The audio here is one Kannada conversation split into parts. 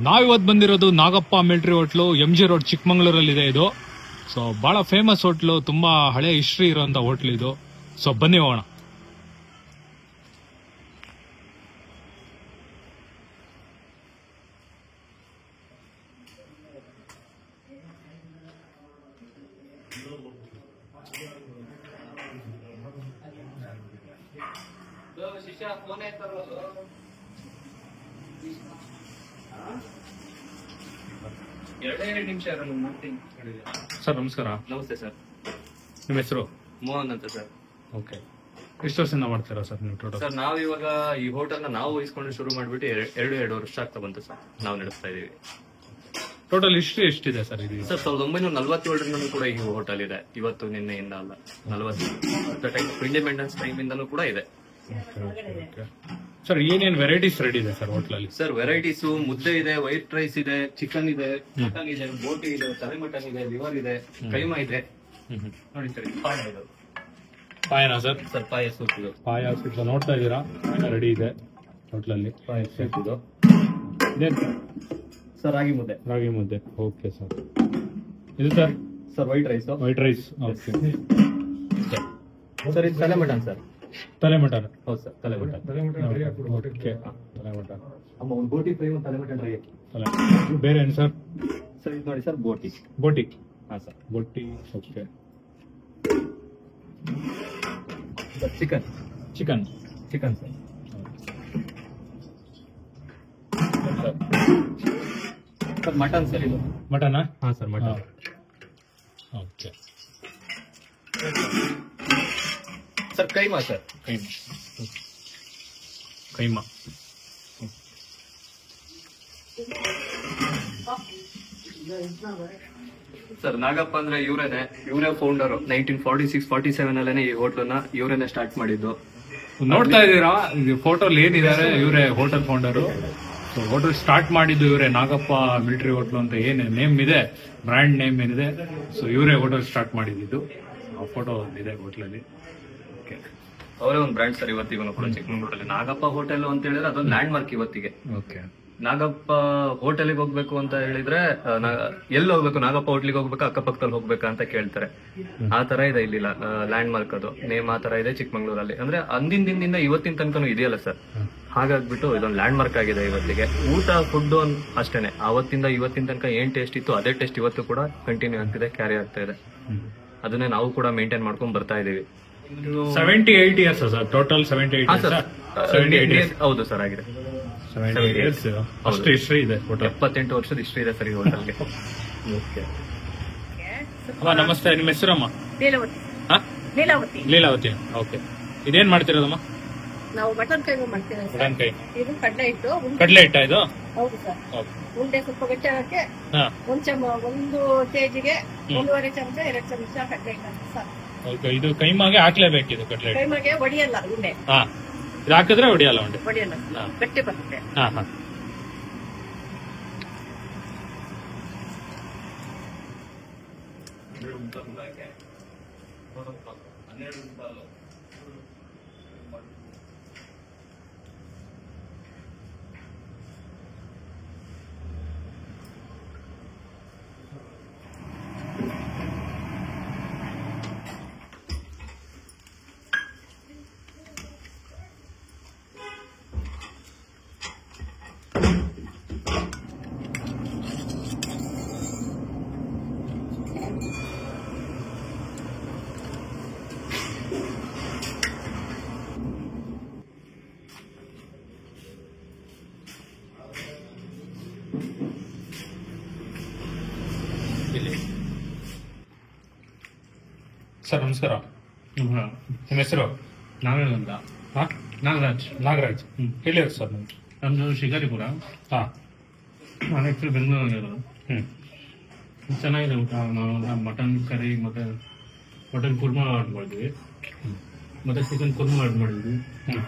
ನಾವಿವತ್ತು ಬಂದಿರೋದು Nagappa military hotel MG road ಚಿಕ್ಕಮಂಗ್ಳೂರಲ್ಲಿದೆ ಇದು. ಸೊ ಬಹಳ ಫೇಮಸ್ ಹೋಟ್ಲು, ತುಂಬಾ ಹಳೆ ಹಿಸ್ಟ್ರಿ ಇರುವಂತ ಹೋಟ್ಲ್ ಇದು. ಸೊ ಬನ್ನಿ ಹೋಗೋಣ. ಸರ್ ನಮಸ್ಕಾರ. ನಮಸ್ತೆ ಸರ್. ನಿಮ್ಮ ಹೆಸರು? ಮೋಹನ್ ಅಂತ ಸರ್. ಓಕೆ, ಎಷ್ಟು ವರ್ಷದಿಂದ ಮಾಡ್ತೀರಾ ಸರ್ ನೀವು ಟೋಟಲ್? ಸರ್ ನಾವು ಇವಾಗ ಈ ಹೋಟೆಲ್ನ ನಾವು ವಹಿಸ್ಕೊಂಡು ಶುರು ಮಾಡ್ಬಿಟ್ಟು ಎರಡು ವರ್ಷ ಆಗ್ತಾ ಬಂತು ಸರ್. ನಾವು ನಡೆಸ್ತಾ ಇದೀವಿ. ಟೋಟಲ್ ಹಿಸ್ಟ್ರಿ ಎಷ್ಟಿದೆ ಸರ್ ಇದು? ಸರ್ 1947 ಕೂಡ ಈ ಹೋಟೆಲ್ ಇದೆ. ಇವತ್ತು ನಿನ್ನೆಯಿಂದ ಅಲ್ಲ, 40 ಇಂಡಿಪೆಂಡೆನ್ಸ್ ಟೈಮ್ ಇಂದನೂ ಕೂಡ ಇದೆ. ಸರ್ ಏನೇನ್ ವೆರೈಟೀಸ್ ರೆಡಿ ಇದೆ ಸರ್ ಹೋಟ್ಲಲ್ಲಿ? ಸರ್ ವೆರೈಟೀಸ್ ಮುದ್ದೆ ಇದೆ, ವೈಟ್ ರೈಸ್ ಇದೆ, ಚಿಕನ್ ಇದೆ, ಮಟನ್ ಇದೆ, ಬೋಟಿ ಇದೆ, ತಲೆ ಮಟನ್ ಇದೆ, ಲಿವರ್ ಇದೆ, ಕೈಮಾ ಇದೆ. ನೋಡಿ ಸರ್, ಪಾಯ ಇದೆ. ಪಾಯನಾ ಸರ್? ಸರ್ ಪಾಯ ಸೂಪ್ ಇದು. ಪಾಯ ಸೂಪ್ ನೋಡ್ತಾ ಇದ್ದೀರಾ, ರೆಡಿ ಇದೆ ಹೋಟ್ಲಲ್ಲಿ. ಪಾಯ ಸೂಪ್ ಇದು. ಇದೇನು ಸರ್ ರಾಗಿ ಮುದ್ದೆ. ರಾಗಿ ಮುದ್ದೆ. Okay sir. ಇದು sir? Sir white rice. White rice. Okay sir ಇದು ತಲೆ ಮಟನ್ ಸರ್. ತಲೆ ಮಟನ್? ಹೌದು ಸರ್, ತಲೆ ಮಟನ್. ಓಕೆ, ತಲೆ ಮಟನ್. ಅಮ್ಮ ಒಂದು ಬೋಟಿ ಫ್ರೈ, ಒಂದು ತಲೆ ಮಟನ್ ಫ್ರೈ. ಬೇರೆ ಏನು ಸರ್? ಸರ್ ಇದು ನೋಡಿ ಸರ್, ಬೋಟಿ. ಬೋಟಿ? ಹಾ ಸರ್, ಬೋಟಿ. Okay. Chicken. Chicken? Chicken sir. Sir mutton sir ಇದು. ಮಟನಾ? ಹಾ sir, mutton. Okay. Sir keema sir. Keema. Keema. Sir Nagappa ಅಂದ್ರೆ ಇವರೇ ಫೌಂಡರ್. 1946-47 ಅಲ್ಲೇನೆ ಈ ಹೋಟ್ಲನ್ನ ಇವರೇನೆ ಸ್ಟಾರ್ಟ್ ಮಾಡಿದ್ದು. ನೋಡ್ತಾ ಇದ್ದೀರಾ ಫೋಟೋಲ್ ಏನಿದ್ದಾರೆ, ಇವರೇ hotel founder. So hotel start ಮಾಡಿದ್ದು ಇವರೇ, ನಾಗಪ್ಪ ಮಿಲಿಟರಿ ಹೋಟ್ಲು ಅಂತ ಏನ್ ನೇಮ್ ಇದೆ, ಬ್ರ್ಯಾಂಡ್ ನೇಮ್ ಏನಿದೆ, ಸೊ ಇವರೇ ಹೋಟೆಲ್ ಸ್ಟಾರ್ಟ್ ಮಾಡಿದ್ದು. ಆ ಫೋಟೋ ಇದೆ ಹೋಟ್ಲಲ್ಲಿ. ಅವರೇ ಒಂದು ಬ್ರ್ಯಾಂಡ್ ಸರ್ ಇವತ್ತಿಗೂ ಕೂಡ ಚಿಕ್ಕಮಂಗ್ಳೂರಲ್ಲಿ. ನಾಗಪ್ಪ ಹೋಟೆಲ್ ಅಂತ ಹೇಳಿದ್ರೆ ಅದೊಂದು ಲ್ಯಾಂಡ್ ಮಾರ್ಕ್ ಇವತ್ತಿಗೆ. ಓಕೆ. ನಾಗಪ್ಪ ಹೋಟೆಲ್ಗೆ ಹೋಗ್ಬೇಕು ಅಂತ ಹೇಳಿದ್ರೆ ಎಲ್ಲಿ ಹೋಗ್ಬೇಕು, ನಾಗಪ್ಪ ಹೋಟ್ಲಿಗೆ ಹೋಗ್ಬೇಕಾ, ಅಕ್ಕಪಕ್ಕದಲ್ಲಿ ಹೋಗ್ಬೇಕಾ ಅಂತ ಕೇಳ್ತಾರೆ. ಆ ತರ ಇದೆ ಇಲ್ಲಿ ಲ್ಯಾಂಡ್ ಮಾರ್ಕ್, ಅದು ನೇಮ್ ಆ ತರ ಇದೆ ಚಿಕ್ಕಮಂಗ್ಳೂರಲ್ಲಿ. ಅಂದ್ರೆ ಅಂದಿನ ದಿನದಿಂದ ಇವತ್ತಿನ ತನಕನೂ ಇದೆಯಲ್ಲ ಸರ್. ಹಾಗಾಗ್ಬಿಟ್ಟು ಇದೊಂದು ಲ್ಯಾಂಡ್ ಮಾರ್ಕ್ ಆಗಿದೆ ಇವತ್ತಿಗೆ. ಊಟ ಫುಡ್ ಅಷ್ಟೇನೆ, ಅವತ್ತಿಂದ ಇವತ್ತಿನ ತನಕ ಏನ್ ಟೇಸ್ಟ್ ಇತ್ತು ಅದೇ ಟೇಸ್ಟ್ ಇವತ್ತು ಕೂಡ ಕಂಟಿನ್ಯೂ ಆಗ್ತಿದೆ, ಕ್ಯಾರಿ ಆಗ್ತಾ ಇದೆ. ಅದನ್ನೇ ನಾವು ಕೂಡ ಮೇಂಟೈನ್ ಮಾಡ್ಕೊಂಡ್ ಬರ್ತಾ ಇದೀವಿ. 78 ಇಯರ್ಸ್ ಸರ್ ಟೋಟಲ್? 78 ಹೌದು ಸರ್, ಆಗಿದೆ. 78 ಇಯರ್ಸ್. ಅಷ್ಟು ಹಿಸ್ಟ್ರಿ ಇದೆ ಹೋಟೆಲ್? 78 ವರ್ಷದ ಹಿಸ್ಟ್ರಿ ಇದೆ ಸರ್ ಈ ಹೋಟೆಲ್ಗೆ. ಅಮ್ಮ ನಮಸ್ತೆ, ನಿಮ್ಮ ಹೆಸರಮ್ಮ? ಲೀಲಾವತಿ. ಲೀಲಾವತಿ. ಓಕೆ. ಇದೇನ್ ಮಾಡ್ತಿರೋದಮ್ಮ? ನಾವು ಮಟನ್ ಕೈಮಾ ಮಾಡ್ತೀವಿ ಸರ್. ಮಟನ್ ಕೈ. ಇದು ಕಡಲೆ ಹಿಟ್ಟು. ಕಡಲೆ ಹಿಟ್ಟ ಇದು? ಹೌದು ಸರ್. ಉಂಡೆ ಸ್ವಲ್ಪ ಗಟ್ಟಿ ಆಗಕ್ಕೆ ಒಂದು ಕೆಜಿಗೆ 1.5 ಚಮಚ 2 ಚಮಚ ಕಡಲೆ ಹಿಟ್ಟು ಸರ್. ಓಕೆ. ಇದು ಕೈಮಾಗೆ ಹಾಕ್ಲೇಬೇಕು ಇದು ಕಡಲೆ ಹಿಟ್ಟು? ಕೈಮಾಗೆ ಒಡಿಯಲ್ಲ ಉಂಡೆ. ಹಾ, ಇದು ಹಾಕಿದ್ರೆ ಹೊಡಿಯಲ್ಲ ಉಂಡೆ? ಒಡಿಯಲ್ಲ, ಗಟ್ಟಿ ಬರುತ್ತೆ. ಹಾ ಹಾ. ಸರ್ ನಮಸ್ಕಾರ. ನಿಮ್ಮ ಹೆಸರು? ನಾಗರಾಜ್ ಅಂತ. ನಾಗರಾಜ್. ಹೇಳಿ ಸರ್. ನಮ್ದು ಶಿಕಾರಿಪುರ. ಹಾ, ನಾನು ಆಕ್ಚುಲಿ ಬೆಂಗಳೂರಲ್ಲಿರೋದು. ಚೆನ್ನಾಗಿದೆ ಊಟ. ನಾವು ಮಟನ್ ಕರಿ ಮತ್ತೆ ಮಟನ್ ಕುರ್ಮಾ ಆರ್ಡರ್ ಮಾಡಿದ್ವಿ, ಮತ್ತೆ ಚಿಕನ್ ಕುರ್ಮಾ ಆರ್ಡರ್ ಮಾಡಿದ್ವಿ,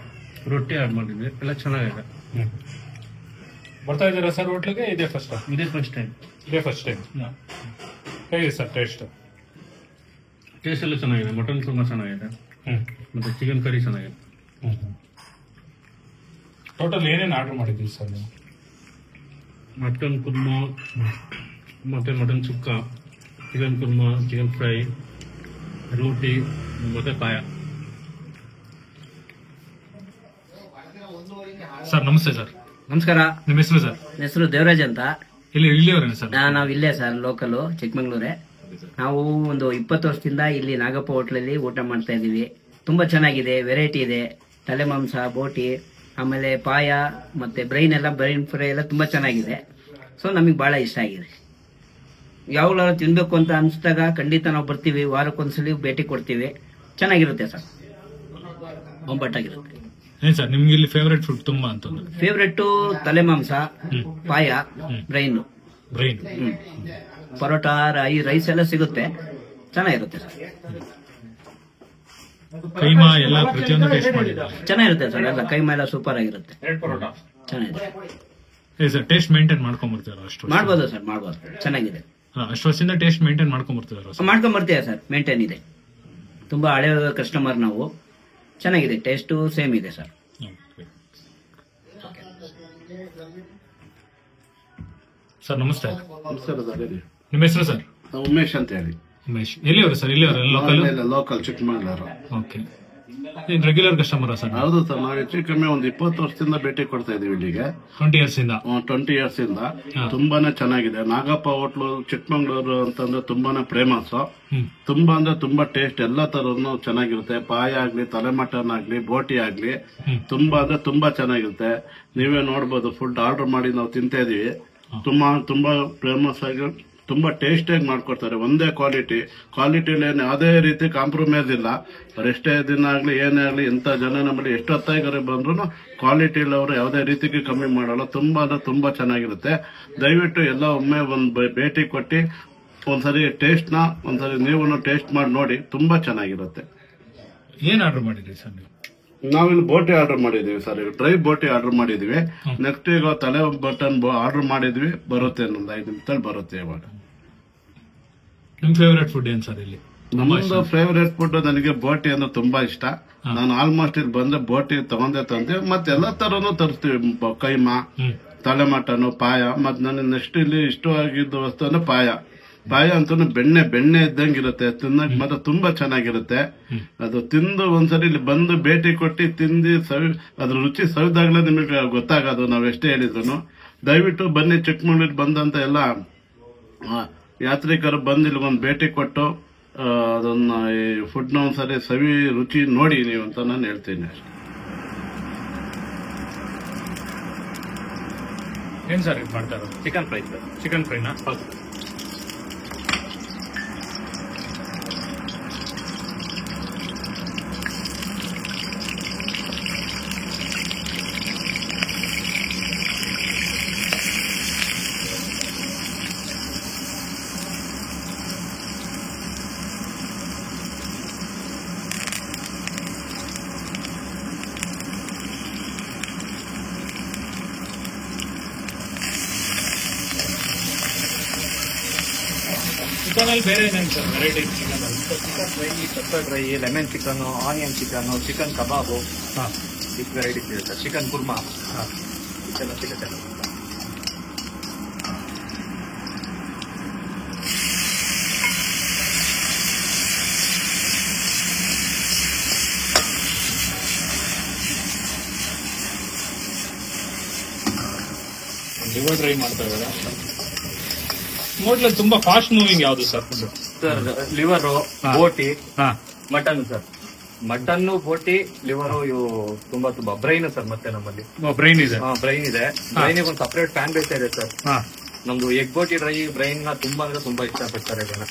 ರೊಟ್ಟಿ ಆರ್ಡರ್ ಮಾಡಿದ್ವಿ. ಎಲ್ಲ ಚೆನ್ನಾಗಿದೆ. ಬರ್ತಾ ಇದ್ದೀರಾ ಸರ್ ಹೋಟ್ಲಿಗೆ? ಇದೇ ಫಸ್ಟ್ ಟೈಮ್? ಇದೇ ಫಸ್ಟ್ ಟೈಮ್. ಇದೇ ಫಸ್ಟ್ ಟೈಮ್. ಹೇಗಿದೆ ಸರ್ ಟೇಸ್ಟ್? ಟೇಸ್ಟ್ ಎಲ್ಲ ಚೆನ್ನಾಗಿದೆ. ಮಟನ್ ಕುರ್ಮಾ ಚೆನ್ನಾಗಿದೆ, ಮತ್ತೆ ಚಿಕನ್ ಕರಿ ಚೆನ್ನಾಗಿದೆ. ಟೋಟಲ್ ಏನೇನು ಆರ್ಡರ್ ಮಾಡಿದ್ದೀವಿ ಸರ್ ನೀವು? ಮಟನ್ ಕುರ್ಮಾ ಮತ್ತೆ ಮಟನ್ ಸುಕ್ಕ, ಚಿಕನ್ ಕುರ್ಮಾ, ಚಿಕನ್ ಫ್ರೈ, ರೋಟಿ ಮತ್ತೆ ಪಾಯ. ಸರ್ ನಮಸ್ತೆ ಸರ್. ನಮಸ್ಕಾರ. ನಿಮ್ಮ ಹೆಸರು ಸರ್? ನನ್ನ ಹೆಸರು ದೇವರಾಜ್ ಅಂತ. ಇಲ್ಲಿಯವರೇನು ಸರ್? ನಾವು ಇಲ್ಲೇ ಸರ್, ಲೋಕಲು ಚಿಕ್ಕಮಂಗ್ಳೂರೇ. ನಾವು ಒಂದು 20 ವರ್ಷದಿಂದ ಇಲ್ಲಿ ನಾಗಪ್ಪ ಹೋಟ್ಲಲ್ಲಿ ಊಟ ಮಾಡ್ತಾ ಇದೀವಿ. ತುಂಬಾ ಚೆನ್ನಾಗಿದೆ, ವೆರೈಟಿ ಇದೆ. ತಲೆ ಮಾಂಸ, ಬೋಟಿ, ಆಮೇಲೆ ಪಾಯ ಮತ್ತೆ ಬ್ರೈನ್ ಫ್ರೈ ಎಲ್ಲ ತುಂಬಾ ಚೆನ್ನಾಗಿದೆ. ಸೊ ನಮಗೆ ಬಹಳ ಇಷ್ಟ ಆಗಿದೆ. ಯಾವಾಗಲೂ ತಿನ್ಬೇಕು ಅಂತ ಅನ್ಸಿದಾಗ ಖಂಡಿತ ನಾವು ಬರ್ತೀವಿ. ವಾರಕ್ಕೊಂದ್ಸಲಿ ಭೇಟಿ ಕೊಡ್ತೀವಿ. ಚೆನ್ನಾಗಿರುತ್ತೆ ಸರ್, ಬೊಂಬಾಟಾಗಿರುತ್ತೆ. ಏನ್ ಸರ್ ನಿಮ್ಗೆ ಇಲ್ಲಿ ಫೇವರೇಟ್ ಫುಡ್ ತುಂಬಾ ಅಂತಂದ್ರೆ? ಫೇವ್ರೆಟ್ ತಲೆ ಮಾಂಸ, ಪಾಯ, ಬ್ರೈನ್, ಪರೋಟ, ರೈಸ್ ಎಲ್ಲ ಸಿಗುತ್ತೆ. ಚೆನ್ನಾಗಿರುತ್ತೆ ಸರ್. ಕೈಮಾ ಎಲ್ಲ ಪ್ರತಿಯೊಂದು ಟೇಸ್ಟ್ ಮಾಡಿದ್ದಾರೆ. ಚೆನ್ನಾಗಿರುತ್ತೆ ಸರ್, ಎಲ್ಲ ಕೈಮಾ ಎಲ್ಲ ಸೂಪರ್ ಆಗಿರುತ್ತೆ. ಚೆನ್ನಾಗಿದೆ ಸರ್. ಟೇಸ್ಟ್ ಮೇಂಟೈನ್ ಮಾಡ್ಕೊಂಡ್ ಬರ್ತೀರಾ? ಅಷ್ಟು ಮಾಡ್ಬೋದು ಸರ್, ಮಾಡ್ಬೋದು. ಚೆನ್ನಾಗಿದೆ. ಅಷ್ಟು ವರ್ಷದಿಂದ ಟೇಸ್ಟ್ ಮೇಂಟೈನ್ ಮಾಡ್ಕೊಂಡ್ ಬರ್ತಿದಾರ? ಮಾಡ್ಕೊಂಡ್ ಬರ್ತೀವಿ ಸರ್, ಮೇಂಟೈನ್ ಇದೆ. ತುಂಬಾ ಹಳೆ ಕಸ್ಟಮರ್ ನಾವು. ಚೆನ್ನಾಗಿದೆ, ಟೇಸ್ಟು ಸೇಮ್ ಇದೆ ಸರ್. ಸರ್ ನಮಸ್ತೆ. ನಮಸ್ಕಾರ ಸರ್. ಹೇಳಿ. ನಿಮ್ಮ ಹೆಸರು ಸರ್? ಉಮೇಶ್ ಅಂತ ಹೇಳಿ. ಉಮೇಶ್ ಎಲ್ಲಿಯವರು ಸರ್? ಇಲ್ಲಿಯವರು local? Local Chikmagalur. Okay. Regular customer sir? ಹೌದು ಸರ್, ನಾವು ಹೆಚ್ಚು ಕಮ್ಮಿ ಒಂದು 20 ವರ್ಷದಿಂದ ಭೇಟಿ ಕೊಡ್ತಾ ಇದೀವಿ ಇಲ್ಲಿಗೆ. 20 ಇಯರ್ಸ್ ಇಂದ? 20 ಇಯರ್ಸ್ ಇಂದ. ತುಂಬಾನೇ ಚೆನ್ನಾಗಿದೆ. ನಾಗಪ್ಪ ಹೋಟ್ಲು ಚಿಕ್ಕಮಂಗ್ಳೂರು ಅಂತಂದ್ರೆ ತುಂಬಾನೇ ಫೇಮಸ್. ತುಂಬಾ ಅಂದ್ರೆ ತುಂಬಾ ಟೇಸ್ಟ್, ಎಲ್ಲಾ ತರನು ಚೆನ್ನಾಗಿರುತ್ತೆ. ಪಾಯ ಆಗ್ಲಿ, ತಲೆ ಮಟನ್ ಆಗ್ಲಿ, ಬೋಟಿ ಆಗ್ಲಿ, ತುಂಬಾ ಅಂದ್ರೆ ತುಂಬಾ ಚೆನ್ನಾಗಿರುತ್ತೆ. ನೀವೇ ನೋಡ್ಬೋದು, ಫುಡ್ ಆರ್ಡರ್ ಮಾಡಿ ನಾವು ತಿಂತಾ ಇದೀವಿ. ತುಂಬಾ ಫೇಮಸ್ ಆಗಿ ತುಂಬಾ ಟೇಸ್ಟ್ ಆಗಿ ಮಾಡ್ಕೊಡ್ತಾರೆ. ಒಂದೇ ಕ್ವಾಲಿಟಿಲಿ ಯಾವುದೇ ರೀತಿ ಕಾಂಪ್ರಮೈಸ್ ಇಲ್ಲ. ಎಷ್ಟೇ ದಿನ ಆಗ್ಲಿ, ಏನೇ ಆಗ್ಲಿ, ಇಂಥ ಜನ ನಮ್ಮಲ್ಲಿ ಎಷ್ಟು ಹೊತ್ತಾಗಿ ಬಂದ್ರು ಕ್ವಾಲಿಟಿಲಿ ಅವರು ಯಾವುದೇ ರೀತಿಗೆ ಕಮ್ಮಿ ಮಾಡಲ್ಲ. ತುಂಬಾ ಅಂದ್ರೆ ತುಂಬಾ ಚೆನ್ನಾಗಿರುತ್ತೆ. ದಯವಿಟ್ಟು ಎಲ್ಲ ಒಮ್ಮೆ ಒಂದು ಭೇಟಿ ಕೊಟ್ಟು ಒಂದ್ಸರಿ ಟೇಸ್ಟ್ ನ ಒಂದ್ಸರಿ ನೀವು ಟೇಸ್ಟ್ ಮಾಡಿ ನೋಡಿ. ತುಂಬಾ ಚೆನ್ನಾಗಿರುತ್ತೆ. ಏನ್ ಆರ್ಡರ್ ಮಾಡಿದ್ರಿ ಸರ್ ನೀವು? ನಾವಿಲ್ಲಿ ಬೋಟಿ ಆರ್ಡರ್ ಮಾಡಿದೀವಿ ಸರ್. ಡ್ರೈ ಬೋಟಿ ಆರ್ಡರ್ ಮಾಡಿದೀವಿ. ನೆಕ್ಸ್ಟ್ ಈಗ ತಲೆ ಬಟನ್ ಆರ್ಡರ್ ಮಾಡಿದ್ವಿ. ಬರುತ್ತೆ, ಇನ್ನೊಂದು 5 ನಿಮಿಷದಲ್ಲಿ ಬರುತ್ತೆ ಇವಾಗ. ನಿಮ್ ಫೇವರೇಟ್ ಫುಡ್ ಏನ್ ಸರ್ ಇಲ್ಲಿ? ನಮ್ಮದು ಫೇವರೇಟ್ ಫುಡ್ ನನಗೆ ಬೋಟಿ ಅಂದ್ರೆ ತುಂಬಾ ಇಷ್ಟ. ನಾನು ಆಲ್ಮೋಸ್ಟ್ ಇಲ್ಲಿ ಬಂದ್ರೆ ಬೋಟಿ ತಂದೆ ಮತ್ತೆ ಎಲ್ಲಾ ತರನು ತರಿಸ್ತೀವಿ. ಕೈಮಾ, ತಲೆ ಮಟನ್, ಪಾಯ. ಮತ್ತೆ ನನಗೆ ನೆಕ್ಸ್ಟ್ ಇಲ್ಲಿ ಇಷ್ಟವಾಗಿದ್ದ ವಸ್ತು ಅಂದ್ರೆ ಪಾಯ ಅಂತೂ ಬೆಣ್ಣೆ ಇದ್ದಂಗಿರುತ್ತೆ. ತಿನ್ನಕ್ ಮಾತ್ರ ತುಂಬಾ ಚೆನ್ನಾಗಿರುತ್ತೆ. ಅದು ತಿಂದು ಒಂದ್ಸರಿ ಇಲ್ಲಿ ಬಂದು ಭೇಟಿ ಕೊಟ್ಟು ತಿಂದು ಅದ್ರ ರುಚಿ ಸವಿದಾಗ್ಲೇ ನಿಮಗೆ ಗೊತ್ತಾಗೋದು, ನಾವ್ ಎಷ್ಟೇ ಹೇಳಿದ್ರು. ದಯವಿಟ್ಟು ಬನ್ನಿ, ಚಿಕ್ಕಮಂಗ್ಳೂರಿಗೆ ಬಂದಂತ ಎಲ್ಲ ಯಾತ್ರಿಕರು ಬಂದು ಇಲ್ಲಿ ಒಂದು ಭೇಟಿ ಕೊಟ್ಟು ಅದನ್ನ ಈ ಫುಡ್ನ ಒಂದ್ಸರಿ ಸವಿ ರುಚಿ ನೋಡಿ ನೀವು ಅಂತ ನಾನು ಹೇಳ್ತೀನಿ ಅಷ್ಟೇ. ಏನ್ ಸರ್ ಇದು ಮಾಡ್ತಾ ಇರೋದು? Chicken fry sir. ಚಿಕನ್ ಫ್ರೈನಾ? ಚಿಕನ್ ಅಲ್ಲಿ ಬೇರೆ ಏನೇನು sir variety? Chicken fry, pepper fry, lemon chicken, onion chicken, chicken kebab, ಇಷ್ಟು ವೆರೈಟೀಸ್ ಇದೆ ಸರ್. ಚಿಕನ್ ಕುರ್ಮಾ ಇಷ್ಟೆಲ್ಲ ಸಿಗುತ್ತೆ. ಲಿವರ್ ಡ್ರೈ ಮಾಡ್ತಾ ಇದ್ದಾರೆ. ಹೋಟ್ಲಲ್ಲಿ ತುಂಬಾ ಫಾಸ್ಟ್ ಮೂವಿಂಗ್ ಯಾವ್ದು ಸರ್ ಫುಡ್? ಸರ್ ಲಿವರು, ಬೋಟಿ, ಮಟನ್ ಸರ್. ಮಟನ್, ಬೋಟಿ, ಲಿವರು ಇವು ತುಂಬಾ ಬ್ರೈನ್ ಸರ್. ಮತ್ತೆ ನಮ್ಮಲ್ಲಿ ಬ್ರೈನ್ ಇದೆ. ಬ್ರೈನ್ ಇದೆ. ಬ್ರೈನಿಗೆ ಒಂದು ಸಪರೇಟ್ ಫ್ಯಾನ್ ಬೇಸ್ ಇದೆ ಸರ್. ನಮ್ದು ಎಗ್ ಬೋಟಿ ಡ್ರೈ ಬ್ರೈನ್ ನ ತುಂಬಾ ಅಂದ್ರೆ ತುಂಬಾ ಇಷ್ಟಪಡ್ತಾರೆ ಜನ.